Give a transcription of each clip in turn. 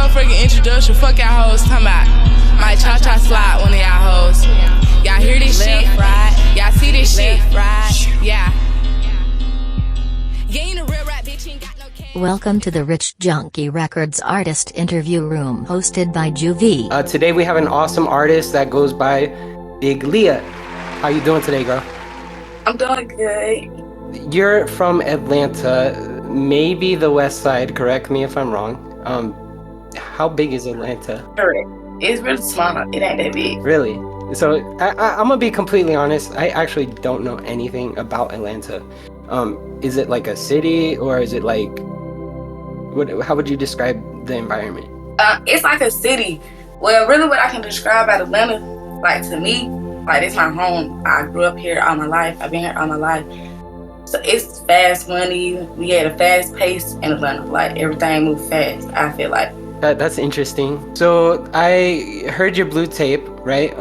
motherfucking introduction. Fuck y'all hoes. Talking about my cha-cha slide one of y'all hoes. Y'all hear this shit? Right. Y'all see this shit? Right. Yeah. You ain't a real rap bitch, ain't got no cash. Welcome to the Rich Junkie Records Artist Interview Room hosted by Junkie. Today we have an awesome artist that goes by Big Leah. How you doing today, girl? I'm doing good. You're from Atlanta, maybe the west side, correct me if I'm wrong. How big is Atlanta? Correct. It's really small. It ain't that big. Really? So I'm gonna be completely honest, I actually don't know anything about Atlanta. Is it like a city, or is it like, how would you describe the environment? It's like a city. Well, really what I can describe about Atlanta, like to me, like it's my home. I grew up here all my life. I've been here all my life. So it's fast money. We had a fast pace in Atlanta. Like everything moved fast, I feel like. That's interesting. So I heard your Blue Tape, right?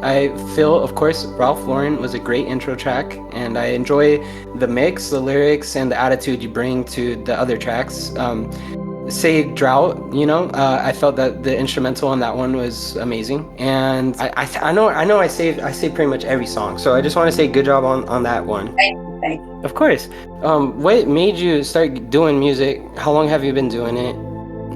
I feel, of course, Ralph Lauren was a great intro track, and I enjoy the mix, the lyrics, and the attitude you bring to the other tracks. Say Drought, you know, I felt that the instrumental on that one was amazing, and I know I say pretty much every song, so I just want to say good job on that one. Thank you. Of course. What made you start doing music? How long have you been doing it?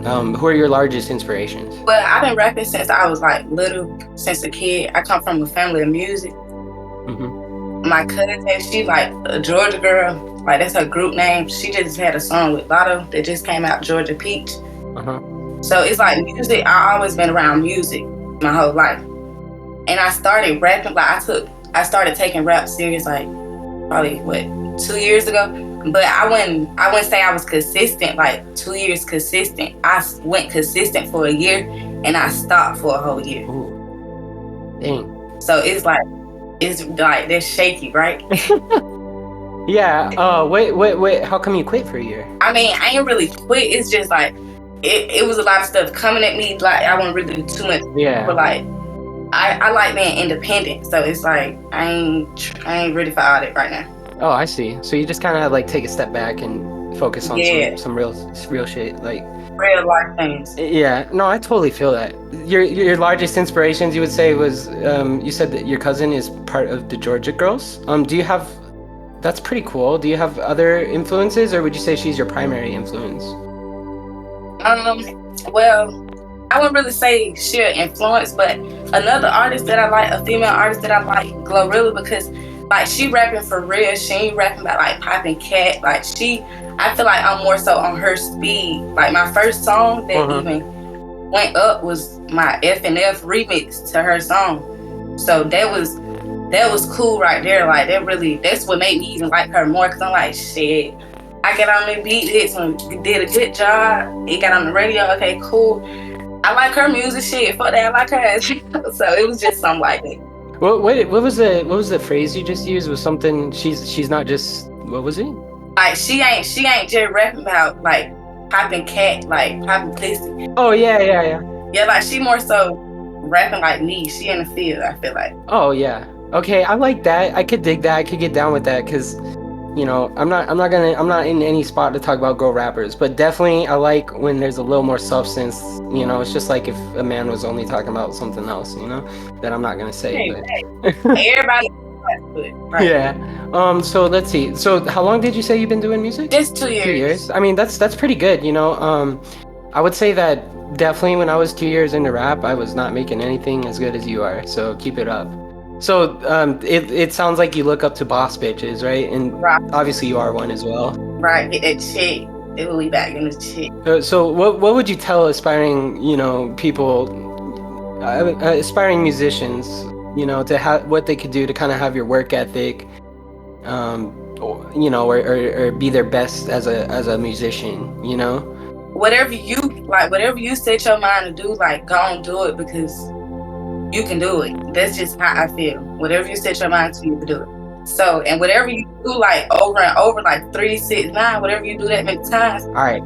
Who are your largest inspirations? Well, I've been rapping since I was like little, since a kid. I come from a family of music. Mm-hmm. My cousin, she like a Georgia girl. Like that's her group name. She just had a song with Lotto that just came out, Georgia Peach. Uh-huh. So it's like music. I always been around music my whole life. And I started rapping, like I started taking rap serious like probably 2 years ago. But I wouldn't say I was consistent, like 2 years consistent. I went consistent for a year and I stopped for a whole year. Ooh. Dang. So it's like they're shaky, right? Yeah. Wait. How come you quit for a year? I mean, I ain't really quit. It's just like it was a lot of stuff coming at me. Like I wouldn't really do too much. Yeah. But like I like being independent. So it's like I ain't ready for all that right now. Oh, I see. So you just kind of like take a step back and focus on some real shit, like real life things. Yeah. No, I totally feel that. Your largest inspirations, you would say, was you said that your cousin is part of the Georgia Girls. Do you have? That's pretty cool. Do you have other influences, or would you say she's your primary influence? Well, I wouldn't really say sheer influence, but another artist that I like, a female artist that I like, Glorilla, because like she rapping for real. She ain't rapping about like popping cat. Like I feel like I'm more so on her speed. Like my first song that even went up was my F&F remix to her song. So that was cool right there. Like that's what made me even like her more, because I'm like, shit, I got on the beat, did a good job. It got on the radio. Okay, cool. I like her music. Shit, fuck that. I like her. So it was just something like that. What was the phrase you just used? Was something she's not just, what was it? Like she ain't just rapping about like popping cat, like popping pussy. Oh yeah. Yeah, like she more so rapping like me. She in the field, I feel like. Oh yeah. Okay, I like that. I could dig that. I could get down with that, because you know, I'm not in any spot to talk about girl rappers, but definitely I like when there's a little more substance. You know, it's just like if a man was only talking about something else, you know, that I'm not gonna say. Hey. Everybody. Right. Yeah. So let's see. So how long did you say you've been doing music? Just 2 years. 2 years. I mean, that's pretty good. You know, I would say that definitely when I was 2 years into rap, I was not making anything as good as you are. So keep it up. So it sounds like you look up to boss bitches, right? And right. Obviously you are one as well. Right, get that chick. It will be back in the chick. So what would you tell aspiring, you know, people, aspiring musicians, you know, to have what they could do to kind of have your work ethic, you know, or be their best as a musician, you know? Whatever you set your mind to do, like go and do it, because you can do it. That's just how I feel. Whatever you set your mind to, you can do it. So, and whatever you do, like over and over, like 3, 6, 9, whatever you do that many times, all right,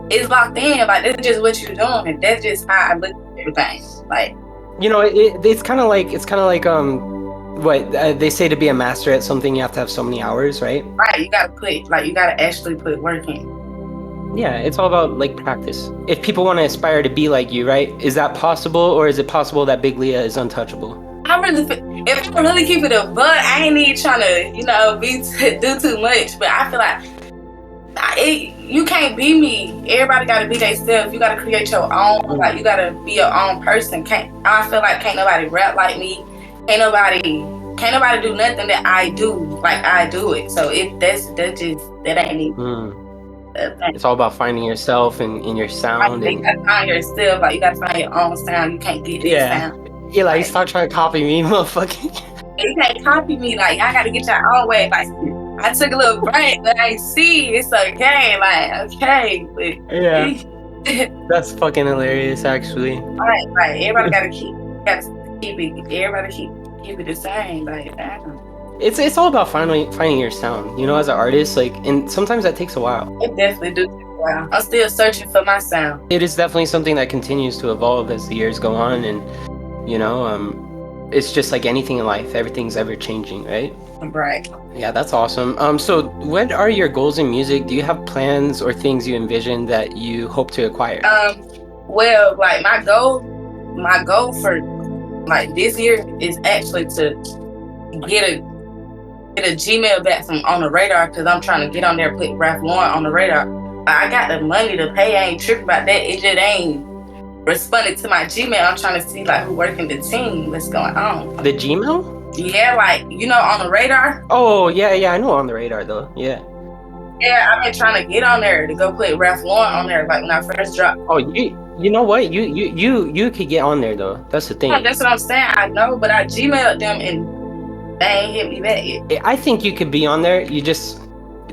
it's locked in. Like that's just what you're doing, and that's just how I look at everything. Like, you know, it's kind of like what they say, to be a master at something, you have to have so many hours, right? Right. You gotta actually put work in. Yeah, it's all about like practice. If people want to aspire to be like you, right? Is that possible, or is it possible that Big Leah is untouchable? I really, if I really keep it a buck, I ain't even trying to, do too much. But I feel like you can't be me. Everybody got to be themselves. You got to create your own. Like you got to be your own person. I feel like can't nobody rap like me. Can't nobody do nothing that I do like I do it. So that ain't me. It's all about finding yourself and in your sound. You gotta find yourself. Like you gotta find your own sound. You can't get this sound. Yeah, like stop trying to copy me, motherfucker. You can't copy me. Like I gotta get your own way. Like I took a little break, but I see it's okay. Like okay, but yeah, that's fucking hilarious, actually. Right. Everybody gotta keep it. Everybody keep it the same. Like it's all about finding your sound. You know, as an artist, like, and sometimes that takes a while. It definitely do take a while. I'm still searching for my sound. It is definitely something that continues to evolve as the years go on, and it's just like anything in life. Everything's ever changing, right? Right. Yeah, that's awesome. So what are your goals in music? Do you have plans or things you envision that you hope to acquire? Well, like my goal for like this year is actually to get a Gmail back from On the Radar, because I'm trying to get on there and put Ralph Lauren on the radar. I got the money to pay. I ain't tripping about that. It just ain't responded to my Gmail. I'm trying to see like who working the team, what's going on. The Gmail? Yeah, like On the Radar. Oh yeah, I know On the Radar though. Yeah, I've been trying to get on there to go put Ralph Lauren on there. Like when I first dropped. Oh, you know what? You could get on there though. That's the thing. Yeah, that's what I'm saying. I know, but I Gmailed them and they ain't hit me back yet. I think you could be on there. You just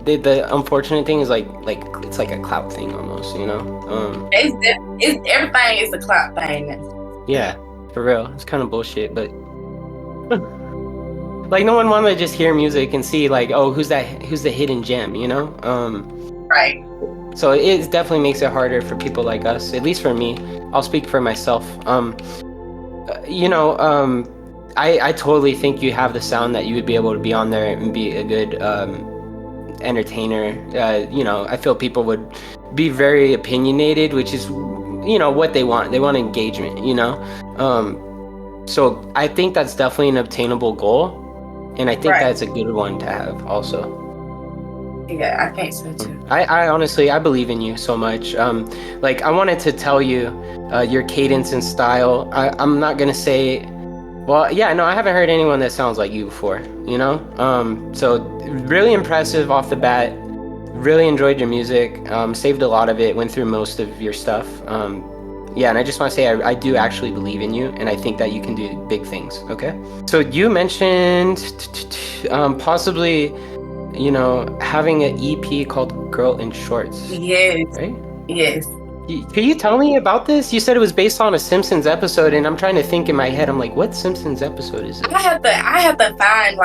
the unfortunate thing is like it's like a clout thing almost, It's everything is a clout thing now. Yeah, for real. It's kind of bullshit, but like no one wanted to just hear music and see like, oh, who's the hidden gem, Right. So it definitely makes it harder for people like us, at least for me. I'll speak for myself. I totally think you have the sound that you would be able to be on there and be a good entertainer. I feel people would be very opinionated, which is what they want. They want engagement, so I think that's definitely an obtainable goal, and I think that's a good one to have also. Yeah, I think so too. I honestly, I believe in you so much. Like I wanted to tell you your cadence and style. I'm not gonna say, well, yeah, no, I haven't heard anyone that sounds like you before, so really impressive off the bat. Really enjoyed your music. Saved a lot of it, went through most of your stuff. Yeah, and I just want to say I do actually believe in you, and I think that you can do big things, okay? So you mentioned possibly, having an EP called Girl in Shorts. Yes. Right? Yes. Can you tell me about this? You said it was based on a Simpsons episode, and I'm trying to think in my head. I'm like, what Simpsons episode is it? I have to find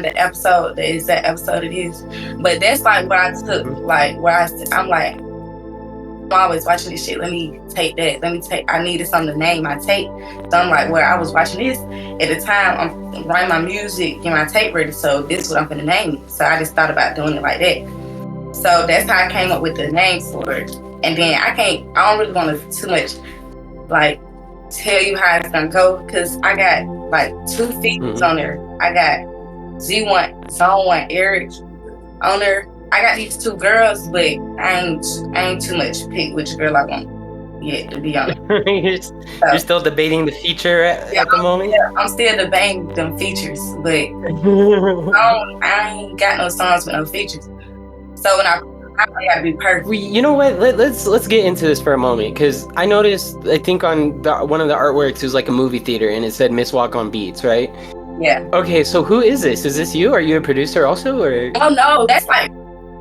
the episode, the exact episode it is. But that's like where I took, like where I'm like, I'm always watching this shit. Let me take that. I needed something to name my tape. So I'm like, where I was watching this at the time, I'm writing my music, getting my tape ready. So this is what I'm gonna name it. So I just thought about doing it like that. So that's how I came up with the name for it. And then I don't really want to too much like tell you how it's gonna go, because I got like 2 features on there. I got Z1, Zone 1, Eric on there. I got these 2 girls, but I ain't too much pick which girl I want yet to be on it. You're still debating the feature at the moment? Yeah, I'm still debating them features, but I ain't got no songs with no features. So when I gotta be perfect. You know what? Let's get into this for a moment, because I noticed, I think on one of the artworks, it was like a movie theater, and it said Miss Walk on Beats, right? Yeah. Okay, so who is this? Is this you? Are you a producer also, or? Oh no, that's like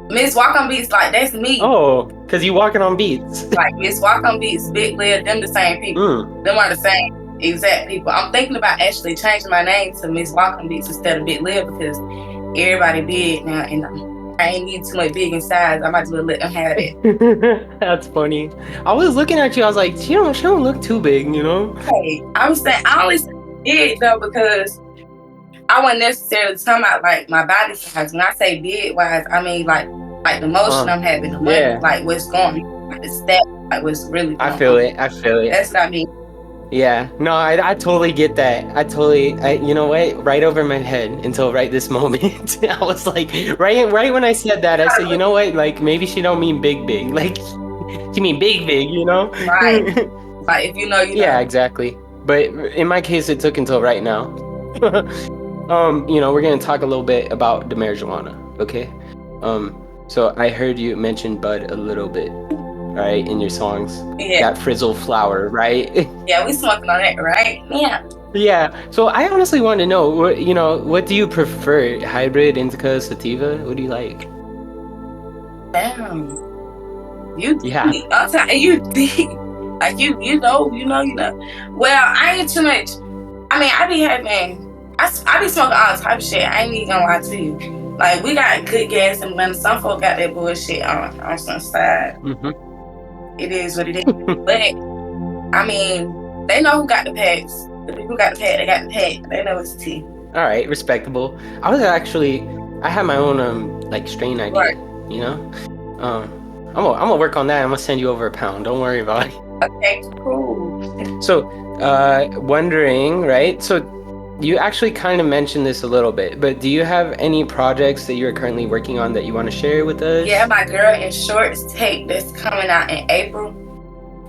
Miss Walk on Beats. Like that's me. Oh, because you walking on beats. Like Miss Walk on Beats, Big Leah, them the same people. Them are the same exact people. I'm thinking about actually changing my name to Miss Walk on Beats instead of Big Leah, because everybody big now, and I ain't need too much big in size. I might as well let them have it. That's funny. I was looking at you. I was like, she don't look too big, Hey, I'm saying I only say big though because I wasn't necessarily talking about like my body size. When I say big wise, I mean like like the motion I'm having, the money, yeah. like what's going on, like the step, like what's really going I feel on. it. I feel it. That's what I mean. Yeah. No, I totally get that. You know what? Right over my head until right this moment. I was like, right when I said that, I said, you know what? Like maybe she don't mean big, big. Like she mean big, you know? Right. Like if you know, you know. Yeah, exactly. But in my case, it took until right now. You know, we're gonna talk a little bit about the marijuana, okay? So I heard you mention bud a little bit, right, in your songs. Yeah. That frizzle flower, right? Yeah, we smoking on that, right? Yeah. Yeah. So I honestly want to know, what do you prefer? Hybrid, indica, sativa? What do you like? Damn. You Yeah. deep. I'm telling you, deep. Like you know. Well, I ain't too much. I mean, I be smoking all type of shit. I ain't even gonna lie to you. Like we got good gas and money. Some folk got that bullshit on some side. Mm-hmm. It is what it is. But I mean, they know who got the packs. The people who got the pack, they got the pack. They know it's tea. All right, respectable. I had my own like strain idea. Right. You know, I'm gonna work on that. I'm gonna send you over a pound. Don't worry about it. Okay, cool. So, wondering, right? So, you actually kind of mentioned this a little bit, but do you have any projects that you're currently working on that you want to share with us? Yeah, my Girl in Shorts tape that's coming out in April.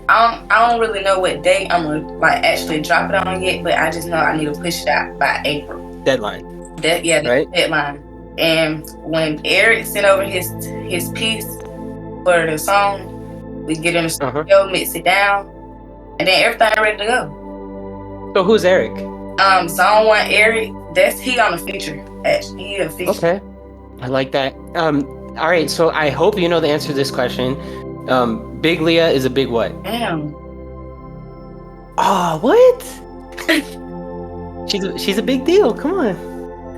I don't really know what date I'm gonna like actually drop it on yet, but I just know I need to push it out by April. Deadline. Right? Deadline. And when Eric sent over his piece for the song, we get in the studio, mix it down, and then everything ready to go. So who's Eric? Song 1 Eric, he on the feature. Actually, he a feature. Okay, I like that. All right, so I hope you know the answer to this question. Big Leah is a big what? Damn. Oh, what? she's a big deal. Come on.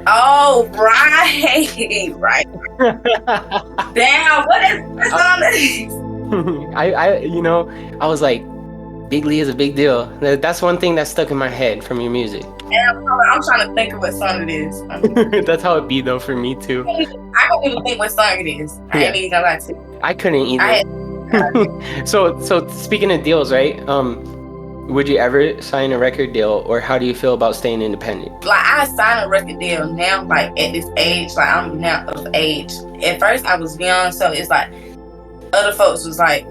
Oh, right. Right. Damn, what's on this? I was like, Big Leah is a big deal. That's one thing that stuck in my head from your music. Damn, I'm trying to think of what song it is. That's how it be though for me too. I don't even think what song it is. I ain't even gonna lie to you. I couldn't either. So speaking of deals, right? Would you ever sign a record deal, or how do you feel about staying independent? Like I signed a record deal now, like at this age, like I'm now of age. At first I was young, so it's like other folks was like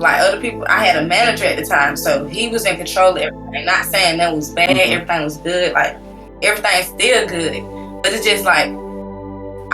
other people. I had a manager at the time, so he was in control of everything. Not saying that was bad, everything was good, like everything's still good, but it's just like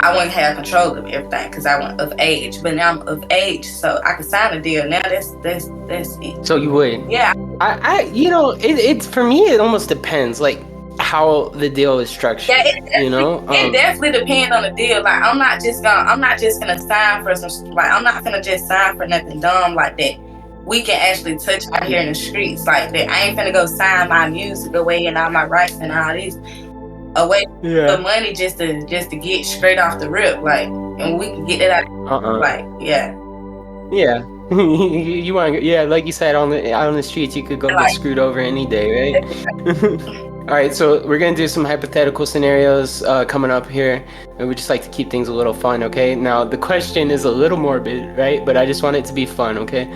I wouldn't have control of everything because I wasn't of age. But now I'm of age, so I can sign a deal. Now that's it. So you would? Yeah. It's for me. It almost depends, like how the deal is structured. Yeah, it definitely depends on the deal. Like I'm not just gonna sign for some. Like I'm not gonna just sign for nothing dumb like that. We can actually touch out here in the streets like that. I ain't gonna go sign my music away and all my rights and all this away for money just to get straight off the rip, like, and we can get it out. Like, yeah. You want, like you said, out on the streets, you could go get screwed over any day, right? All right, so we're gonna do some hypothetical scenarios coming up here, and we just like to keep things a little fun, okay? Now the question is a little morbid, right? But I just want it to be fun, okay?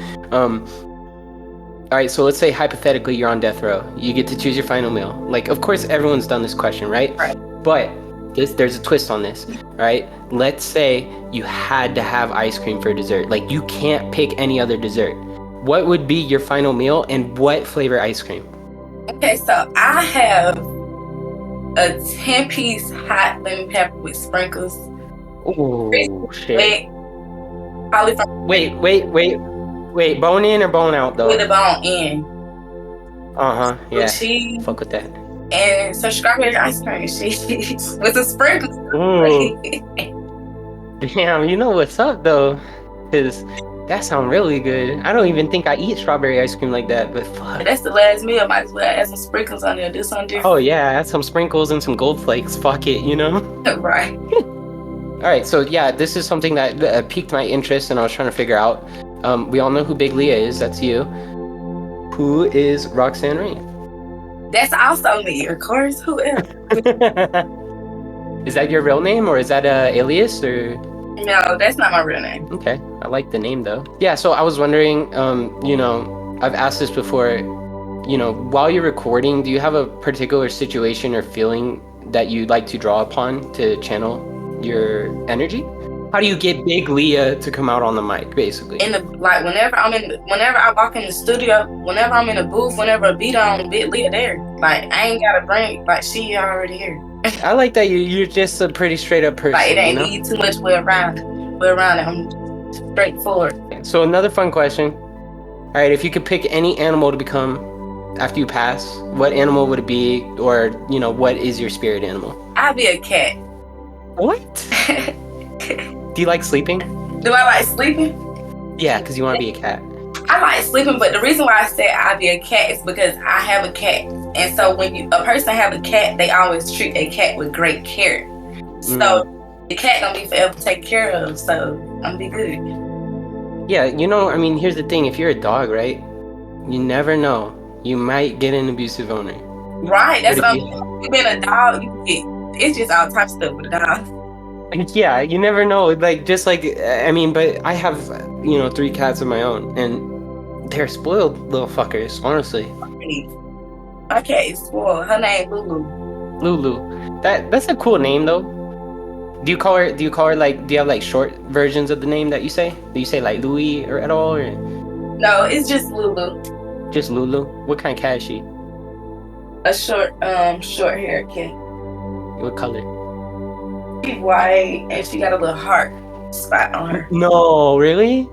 All right, so let's say hypothetically you're on death row. You get to choose your final meal. Like, of course, everyone's done this question, right? Right. But there's a twist on this, right? Let's say you had to have ice cream for dessert. Like, you can't pick any other dessert. What would be your final meal, and what flavor ice cream? Okay, so I have a 10-piece hot lemon pepper with sprinkles. Oh, shit. Wait, bone in or bone out, though? With the bone in. Yeah. Cheese. Fuck with that. And some strawberry ice cream and shit with the sprinkles. Ooh. Damn, you know what's up, though? Because that sounds really good. I don't even think I eat strawberry ice cream like that, but fuck. That's the last meal. Might as well add some sprinkles on there. Do something different. Oh, yeah. Add some sprinkles and some gold flakes. Fuck it, you know? Right. All right, so yeah, this is something that piqued my interest, and I was trying to figure out. We all know who Big Leah is. That's you. Who is Roxanne Rain? That's also me, of course. Who else? Is that your real name, or is that a alias, or? No, that's not my real name. Okay, I like the name though. Yeah, so I was wondering, you know, I've asked this before, you know, while you're recording, do you have a particular situation or feeling that you'd like to draw upon to channel your energy? How do you get Big Leah to come out on the mic, basically? Whenever I walk in the studio, whenever I'm in the booth, whenever a beat on, Big Leah there. Like I ain't gotta bring, like she already here. I like that you're just a pretty straight up person. Like it ain't you know? need too much way around it. I'm straightforward. So another fun question. All right, if you could pick any animal to become after you pass, what animal would it be? Or, you know, what is your spirit animal? I'd be a cat. What? Do you like sleeping? Do I like sleeping? Yeah, because you want to be a cat. I like sleeping, but the reason why I said I'd be a cat is because I have a cat. And so when a person have a cat, they always treat a cat with great care. So the cat gonna be forever taken care of, so I'm gonna be good. Yeah, you know, I mean, here's the thing. If you're a dog, right, you never know. You might get an abusive owner. Right, that's what I'm saying. You being a dog, it's just all types of stuff with a dog. Yeah, you never know. Like, just like, I mean, but I have, you know, 3 cats of my own, and they're spoiled little fuckers, honestly. My cat is spoiled. Her name Lulu. Lulu. That's a cool name, though. Do you call her like, do you have like short versions of the name that you say? Do you say like Louie or at all? Or? No, it's just Lulu. Just Lulu? What kind of cat is she? A short hair cat. What color? She's white and she got a little heart spot on her. No, really?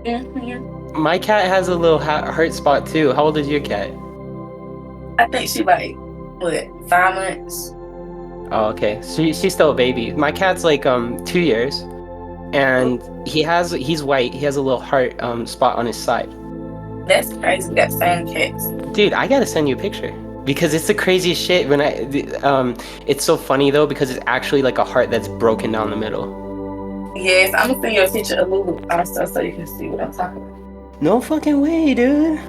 Mm-hmm. My cat has a little heart spot too. How old is your cat? I think she like, what, 5 months? Oh, okay. She's still a baby. My cat's like 2 years, and he's white. He has a little heart spot on his side. That's crazy. We got the same cats. Dude, I gotta send you a picture because it's the craziest shit. When it's so funny though because it's actually like a heart that's broken down the middle. Yes, I'm gonna send you a picture of Lulu also so you can see what I'm talking about. No fucking way, dude.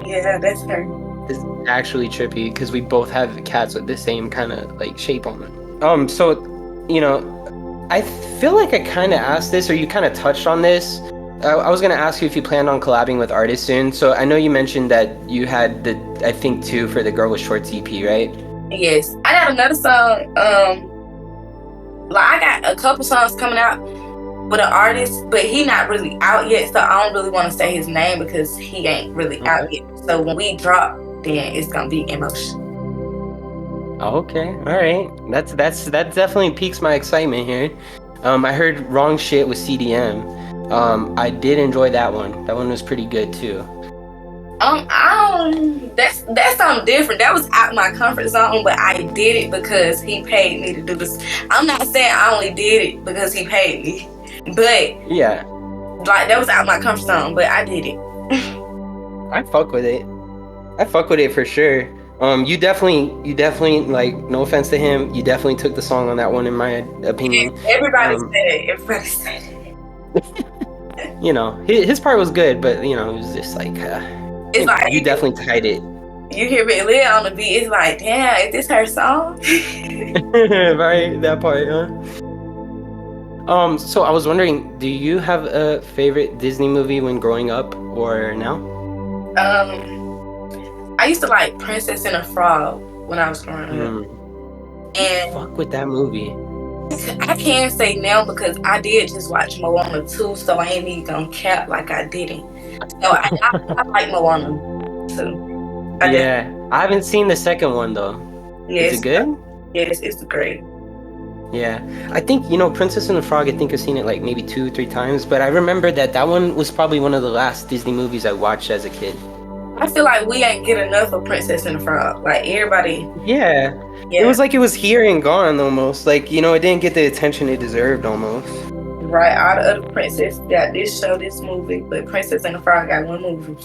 Yeah, that's her. This is actually trippy because we both have cats with the same kind of like shape on them. So, you know, I feel like I kind of asked this or you kind of touched on this. I was gonna ask you if you planned on collabing with artists soon. So I know you mentioned that you had I think 2 for the Girl with Shorts EP, right? Yes, I got another song. Like I got a couple songs coming out with an artist, but he not really out yet. So I don't really want to say his name because he ain't really out yet. So when we drop, then it's gonna be Emotion. Okay, all right. That definitely piques my excitement here. I heard Wrong Shit with CDM. I did enjoy that one. That one was pretty good too. That's something different. That was out my comfort zone, but I did it because he paid me to do this. I'm not saying I only did it because he paid me, but yeah, like that was out my comfort zone, but I did it. I fuck with it. I fuck with it for sure. You definitely like, no offense to him, you definitely took the song on that one in my opinion. Everybody said it. You know, his part was good, but you know, it was just like, it's like you definitely tied it. You hear Big Leah on the beat, it's like, damn, is this her song? Right, that part, huh? So I was wondering, do you have a favorite Disney movie when growing up or now? I used to like Princess and the Frog when I was growing up. And fuck with that movie. I can't say now because I did just watch Moana 2, so I ain't even gonna cap like I didn't. So I like Moana 2. I haven't seen the second one though. Is it good? Yes, it's great. Yeah, I think, you know, Princess and the Frog, I think I've seen it like maybe 2-3 times, but I remember that one was probably one of the last Disney movies I watched as a kid. I feel like we ain't get enough of Princess and the Frog. Like everybody. Yeah. It was like it was here and gone almost. Like, you know, it didn't get the attention it deserved almost. Right. All the other princesses got this show, this movie, but Princess and the Frog got one movie.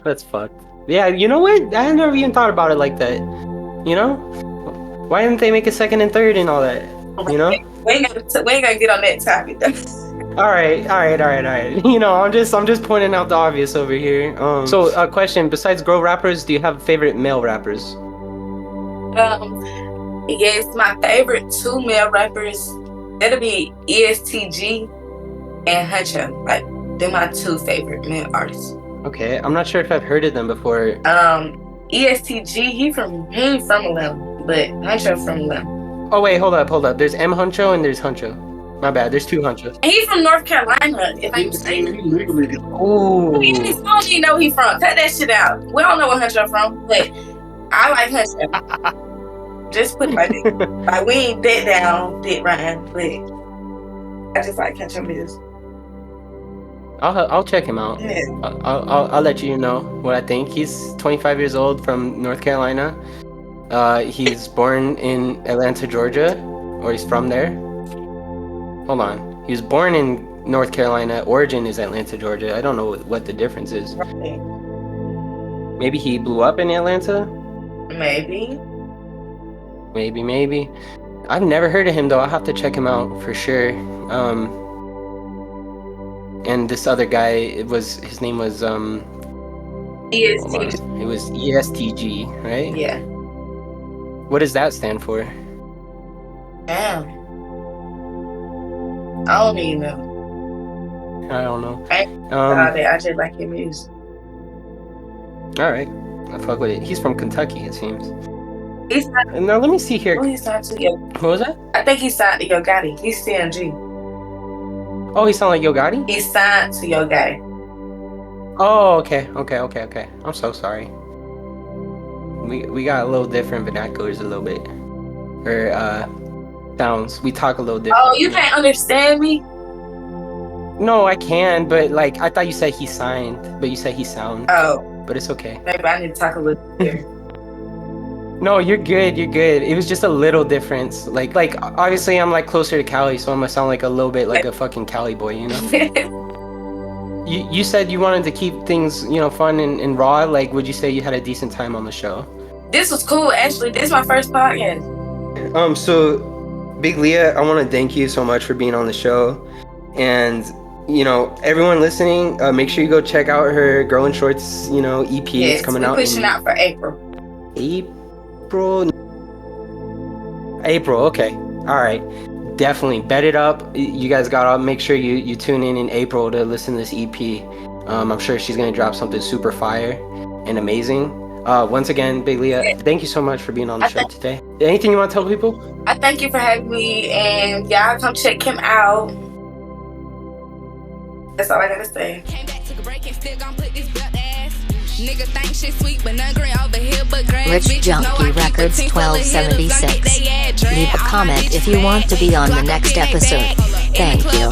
That's fucked. Yeah, you know what? I never even thought about it like that. You know? Why didn't they make a second and third and all that? You know? We ain't gonna get on that topic though. All right. You know, I'm just pointing out the obvious over here. So a question, besides girl rappers, do you have favorite male rappers? Yes, my favorite 2 male rappers That'll be ESTG and Huncho. Like, they're my two favorite male artists. Okay, I'm not sure if I've heard of them before. ESTG, he ain't from Atlanta, but Huncho from Atlanta. Oh wait, hold up. There's M Huncho and there's Huncho. My bad. There's two Hunchos. And he's from North Carolina, if I'm mistaken. Ooh. His phone, you know he from. Cut that shit out. We don't know where Huncho from, but I like Huncho. Just put it like that. Like, we ain't dead down, dead Ryan, but I just like Huncho music. I'll check him out. Yeah. I'll let you know what I think. He's 25 years old from North Carolina. He's born in Atlanta, Georgia, or he's from there. Hold on. He was born in North Carolina. Origin is Atlanta, Georgia. I don't know what the difference is. Right. Maybe he blew up in Atlanta? Maybe. Maybe. I've never heard of him though. I'll have to check him out for sure. And this other guy, his name was ESTG. It was ESTG, right? Yeah. What does that stand for? Damn. I don't even know. I don't know. I just like your music. All right, I fuck with it. He's from Kentucky, it seems. He's not. Now let me see here. Oh, he's signed to Yo. What was that? I think he signed to Yo Gotti. He's CMG. Oh, he sound like Yo Gotti? He's signed to Yo Gotti. Oh, okay. I'm so sorry. We got a little different vernaculars a little bit, or sounds. We talk a little different. Oh, you can't understand me? No, I can, but like I thought you said he signed, but you said he sound. Oh, but it's okay. maybe I need to talk a little bit. No, you're good. It was just a little difference. Like obviously I'm like closer to Cali, so I'm gonna sound like a little bit like a fucking Cali boy, you know? You said you wanted to keep things, fun and raw. Like, would you say you had a decent time on the show? This was cool, actually. This is my first podcast. So Big Leah, I want to thank you so much for being on the show. And, everyone listening, make sure you go check out her Girl in Shorts, EP. Yes, It's coming we're out. Pushing out for April. April, okay. All right. Definitely bet it up. You guys gotta make sure you tune in April to listen to this EP. I'm sure she's gonna drop something super fire and amazing. Once again, Big Leah, thank you so much for being on the show today. Anything you want to tell people? I thank you for having me, and y'all come check him out. That's all I gotta say. Came back, took a break, and still gon' put this belt ass. Nigga think shit sweet, but none green over here, but grass. Rich Junkie Records 1276. Leave a comment if you want to be on the next episode. Thank you.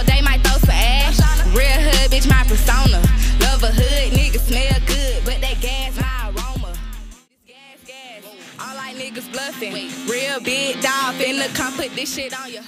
They might throw some ash. Real hood, bitch, my persona. Love a hood, nigga smell good, but they gas my aroma. Gas. All like niggas bluffing. Real big dog finna come put this shit on you.